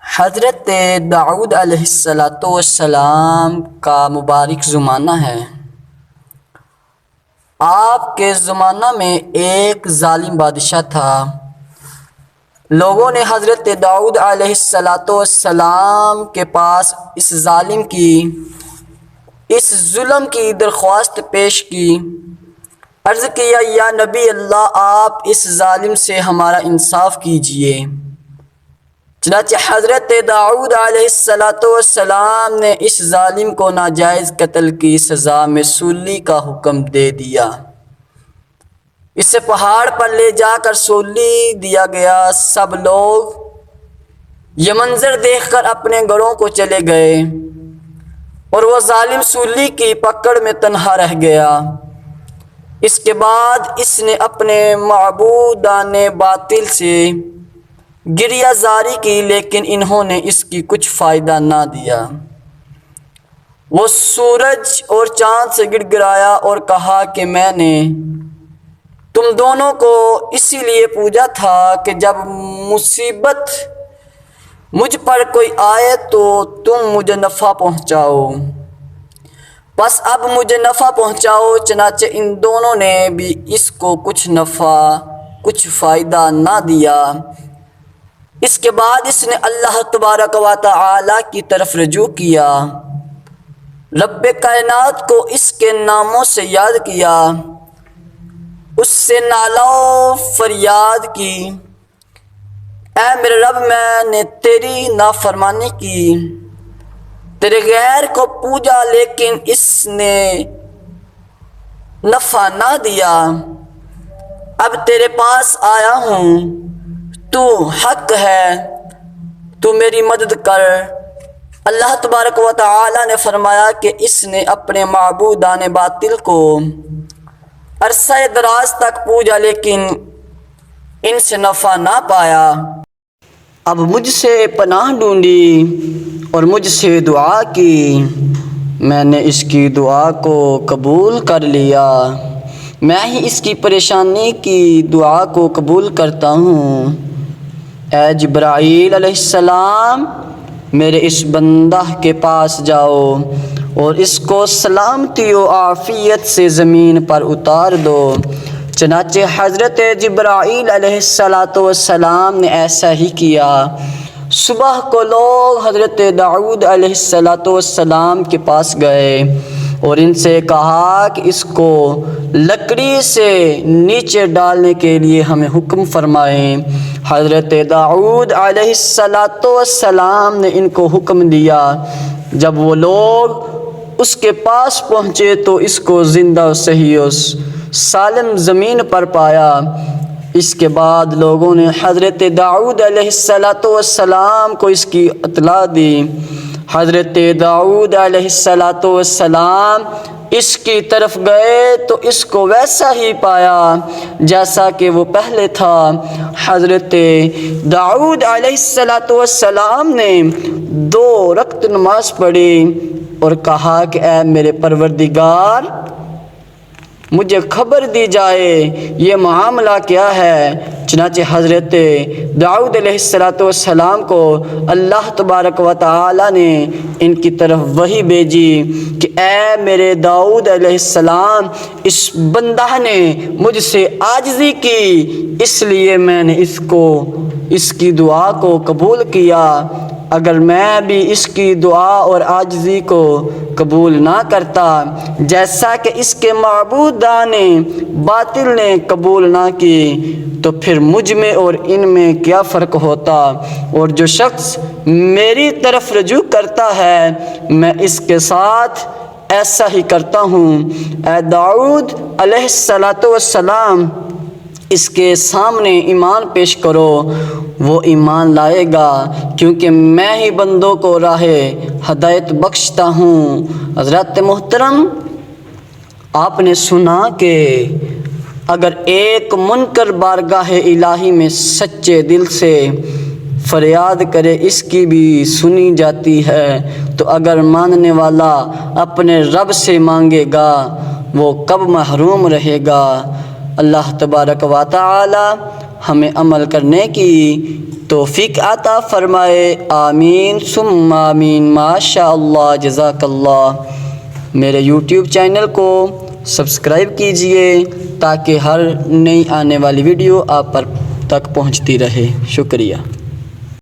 حضرت داؤد علیہ السلام کا مبارک زمانہ ہے۔ آپ کے زمانہ میں ایک ظالم بادشاہ تھا۔ لوگوں نے حضرت داؤد علیہ السلام کے پاس اس ظالم کی اس ظلم کی درخواست پیش کی۔ عرض کیا، یا نبی اللہ، آپ اس ظالم سے ہمارا انصاف کیجئے۔ چنانچہ حضرت داؤد علیہ السلام نے اس ظالم کو ناجائز قتل کی سزا میں سولی کا حکم دے دیا۔ اسے پہاڑ پر لے جا کر سولی دیا گیا۔ سب لوگ یہ منظر دیکھ کر اپنے گھروں کو چلے گئے اور وہ ظالم سولی کی پکڑ میں تنہا رہ گیا۔ اس کے بعد اس نے اپنے معبودان باطل سے گریہ زاری کی، لیکن انہوں نے اس کی کچھ فائدہ نہ دیا۔ وہ سورج اور چاند سے گڑ گڑایا اور کہا کہ میں نے تم دونوں کو اسی لیے پوجا تھا کہ جب مصیبت مجھ پر کوئی آئے تو تم مجھے نفع پہنچاؤ، بس اب مجھے نفع پہنچاؤ۔ چنانچہ ان دونوں نے بھی اس کو کچھ نفع کچھ فائدہ نہ دیا۔ اس کے بعد اس نے اللہ تبارک و تعالی کی طرف رجوع کیا، رب کائنات کو اس کے ناموں سے یاد کیا، اس سے نالہ و فریاد کی، اے میرے رب، میں نے تیری نافرمانی کی، تیرے غیر کو پوجا، لیکن اس نے نفع نہ دیا۔ اب تیرے پاس آیا ہوں، تو حق ہے، تو میری مدد کر۔ اللہ تبارک و تعالی نے فرمایا کہ اس نے اپنے معبودان باطل کو عرصہ دراز تک پوجا، لیکن ان سے نفع نہ پایا۔ اب مجھ سے پناہ ڈھونڈی اور مجھ سے دعا کی، میں نے اس کی دعا کو قبول کر لیا۔ میں ہی اس کی پریشانی کی دعا کو قبول کرتا ہوں۔ اے جبرائیل علیہ السلام، میرے اس بندہ کے پاس جاؤ اور اس کو سلامتی و عافیت سے زمین پر اتار دو۔ چنانچہ حضرت جبرائیل علیہ السلام نے ایسا ہی کیا۔ صبح کو لوگ حضرت داؤد علیہ السلام کے پاس گئے اور ان سے کہا کہ اس کو لکڑی سے نیچے ڈالنے کے لیے ہمیں حکم فرمائیں۔ حضرت داؤد علیہ السلام نے ان کو حکم دیا۔ جب وہ لوگ اس کے پاس پہنچے تو اس کو زندہ و صحیح و سالم زمین پر پایا۔ اس کے بعد لوگوں نے حضرت داؤد علیہ السلام کو اس کی اطلاع دی۔ حضرت داؤد علیہ السلام اس کی طرف گئے تو اس کو ویسا ہی پایا جیسا کہ وہ پہلے تھا۔ حضرت داؤد علیہ السلام نے 2 رکعت نماز پڑھی اور کہا کہ اے میرے پروردگار، مجھے خبر دی جائے یہ معاملہ کیا ہے۔ چنانچہ حضرت داؤد علیہ السلام کو اللہ تبارک و تعالی نے ان کی طرف وحی بھیجی کہ اے میرے داؤد علیہ السلام، اس بندہ نے مجھ سے عاجزی کی، اس لیے میں نے اس کی دعا کو قبول کیا۔ اگر میں بھی اس کی دعا اور عاجزی کو قبول نہ کرتا، جیسا کہ اس کے معبودان باطل نے قبول نہ کی، تو پھر مجھ میں اور ان میں کیا فرق ہوتا؟ اور جو شخص میری طرف رجوع کرتا ہے، میں اس کے ساتھ ایسا ہی کرتا ہوں۔ اے داؤد علیہ السلام، اس کے سامنے ایمان پیش کرو، وہ ایمان لائے گا، کیونکہ میں ہی بندوں کو راہ ہدایت بخشتا ہوں۔ حضرت محترم، آپ نے سنا کہ اگر ایک منکر بارگاہ الہی میں سچے دل سے فریاد کرے، اس کی بھی سنی جاتی ہے، تو اگر ماننے والا اپنے رب سے مانگے گا، وہ کب محروم رہے گا؟ اللہ تبارک و تعالی ہمیں عمل کرنے کی توفیق عطا فرمائے، آمین ثم آمین۔ ماشاء اللہ، جزاک اللہ۔ میرے یوٹیوب چینل کو سبسکرائب کیجئے تاکہ ہر نئی آنے والی ویڈیو آپ تک پہنچتی رہے۔ شکریہ۔